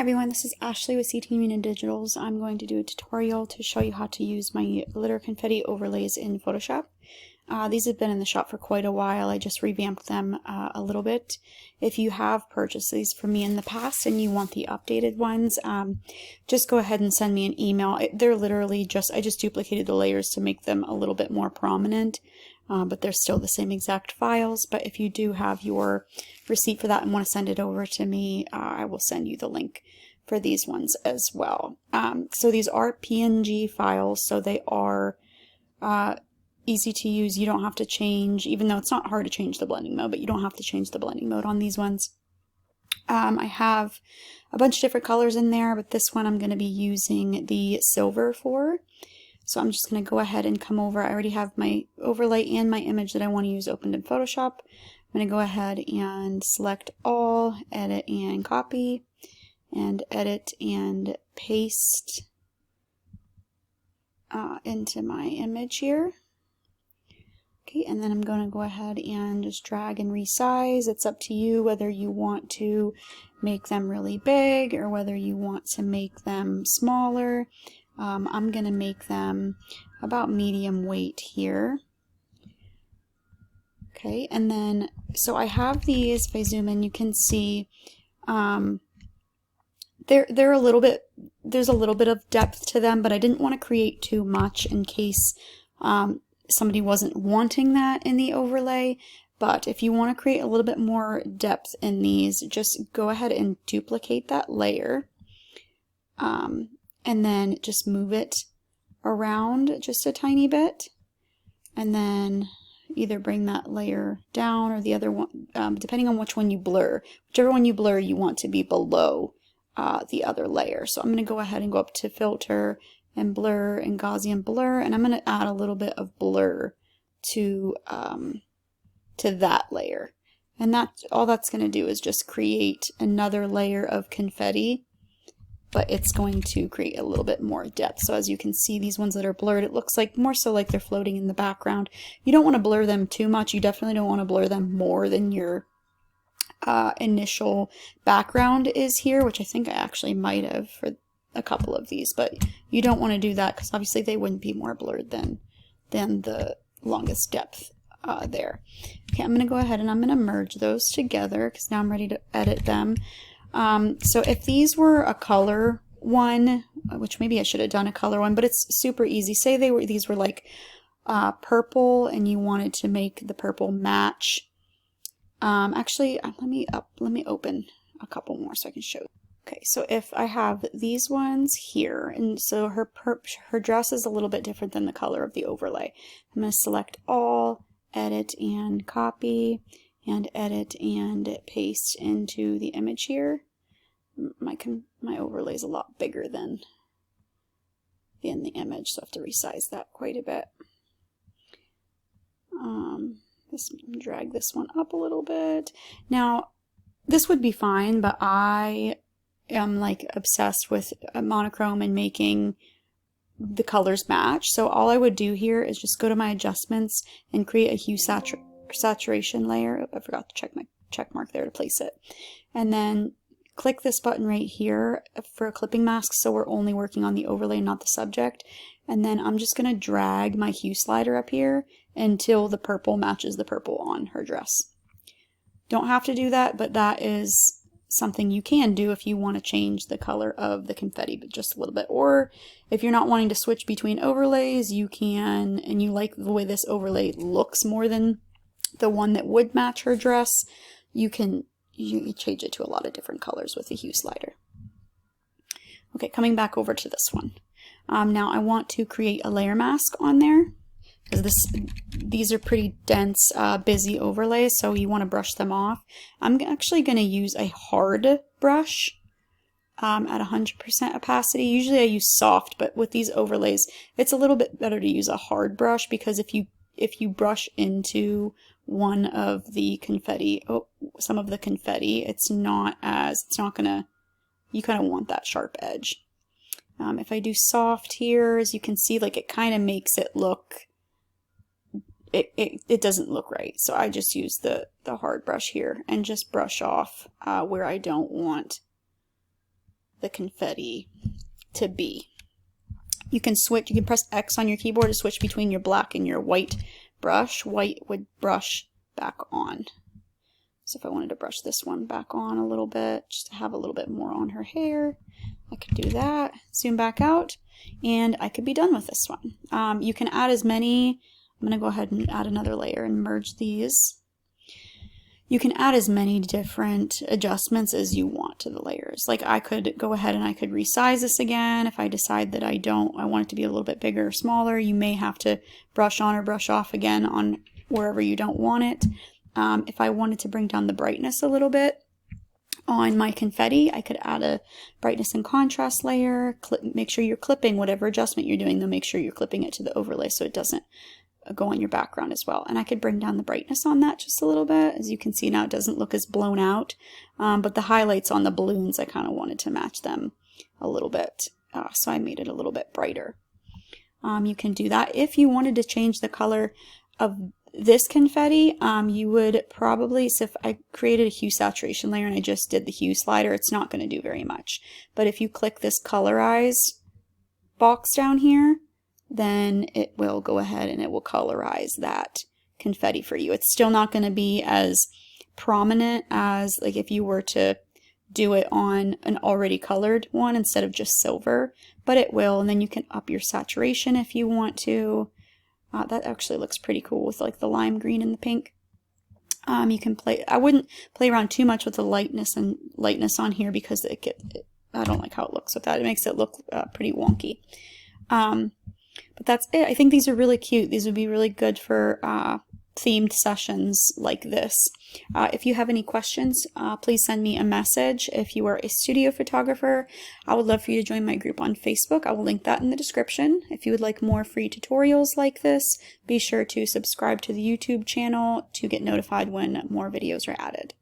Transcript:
Hi everyone, this is Ashley with CT Media Digitals. I'm going to do a tutorial to show you how to use my glitter confetti overlays in Photoshop. These have been in the shop for quite a while. I just revamped them a little bit. If you have purchased these from me in the past and you want the updated ones, just go ahead and send me an email. They're literally I just duplicated the layers to make them a little bit more prominent. But they're still the same exact files. But if you do have your receipt for that and want to send it over to me, I will send you the link for these ones as well. So these are PNG files, so they are easy to use. You don't have to change, even though it's not hard to change the blending mode, but you don't have to change the blending mode on these ones. I have a bunch of different colors in there, but this one I'm going to be using the silver for. So I'm just going to go ahead and come over. I already have my overlay and my image that I want to use opened in Photoshop. I'm going to go ahead and select all, edit and copy, and edit and paste into my image here. Okay, and then I'm going to go ahead and just drag and resize. It's up to you whether you want to make them really big or whether you want to make them smaller. I'm going to make them about medium weight here. Okay, and then, so I have these, if I zoom in, you can see they're a little bit, there's a little bit of depth to them, but I didn't want to create too much in case somebody wasn't wanting that in the overlay. But if you want to create a little bit more depth in these, just go ahead and duplicate that layer. And then just move it around just a tiny bit, and then either bring that layer down or the other one, depending on which one you blur. Whichever one you blur, you want to be below the other layer. So I'm going to go ahead and go up to Filter and Blur and Gaussian Blur, and I'm going to add a little bit of blur to that layer. And all that's going to do is just create another layer of confetti, but it's going to create a little bit more depth. So as you can see, these ones that are blurred, it looks like more so like they're floating in the background. You don't want to blur them too much. You definitely don't want to blur them more than your initial background is here, which I think I actually might have for a couple of these, but you don't want to do that because obviously they wouldn't be more blurred than the longest depth there. Okay, I'm going to go ahead and I'm going to merge those together because now I'm ready to edit them. So if these were a color one, which maybe I should have done a color one, but it's super easy. Say these were like purple and you wanted to make the purple match. Actually, let me open a couple more so I can show you. Okay, so if I have these ones here, and so her dress is a little bit different than the color of the overlay. I'm going to select all, edit and copy, and edit and paste into the image here. My overlay is a lot bigger than in the image, so I have to resize that quite a bit. Drag this one up a little bit. Now, this would be fine, but I am like obsessed with a monochrome and making the colors match. So all I would do here is just go to my adjustments and create a hue saturation layer. I forgot to check my check mark there to place it. And then click this button right here for a clipping mask, so we're only working on the overlay, not the subject. And then I'm just going to drag my hue slider up here until the purple matches the purple on her dress. Don't have to do that, but that is something you can do if you want to change the color of the confetti, but just a little bit. Or if you're not wanting to switch between overlays, you can, and you like the way this overlay looks more than the one that would match her dress, you can change it to a lot of different colors with the hue slider. Okay, coming back over to this one. Now I want to create a layer mask on there because these are pretty dense, busy overlays, so you want to brush them off. I'm actually going to use a hard brush at 100% opacity. Usually I use soft, but with these overlays, it's a little bit better to use a hard brush because if you brush into one of the confetti, some of the confetti, you kind of want that sharp edge. If I do soft here, as you can see, like it kind of makes it look, it doesn't look right. So I just use the hard brush here and just brush off where I don't want the confetti to be. You can press X on your keyboard to switch between your black and your white brush. White would brush back on. So if I wanted to brush this one back on a little bit, just to have a little bit more on her hair, I could do that, zoom back out, and I could be done with this one. You can add as many, I'm going to go ahead and add another layer and merge these. You can add as many different adjustments as you want to the layers. Like I could go ahead and I could resize this again. If I decide that I want it to be a little bit bigger or smaller, you may have to brush on or brush off again on wherever you don't want it. If I wanted to bring down the brightness a little bit on my confetti, I could add a brightness and contrast layer. Make sure you're clipping whatever adjustment you're doing, though make sure you're clipping it to the overlay so it doesn't go on your background as well. And I could bring down the brightness on that just a little bit. As you can see now, it doesn't look as blown out, but the highlights on the balloons, I kind of wanted to match them a little bit, so I made it a little bit brighter. You can do that. If you wanted to change the color of this confetti, you would probably, so if I created a hue saturation layer and I just did the hue slider, it's not going to do very much. But if you click this colorize box down here, then it will go ahead and it will colorize that confetti for you. It's still not going to be as prominent as like if you were to do it on an already colored one instead of just silver, but it will. And then you can up your saturation if you want to. That actually looks pretty cool with like the lime green and the pink. You can play, I wouldn't play around too much with the lightness on here because I don't like how it looks with that. It makes it look pretty wonky. But that's it. I think these are really cute. These would be really good for themed sessions like this. If you have any questions, please send me a message. If you are a studio photographer, I would love for you to join my group on Facebook. I will link that in the description. If you would like more free tutorials like this, be sure to subscribe to the YouTube channel to get notified when more videos are added.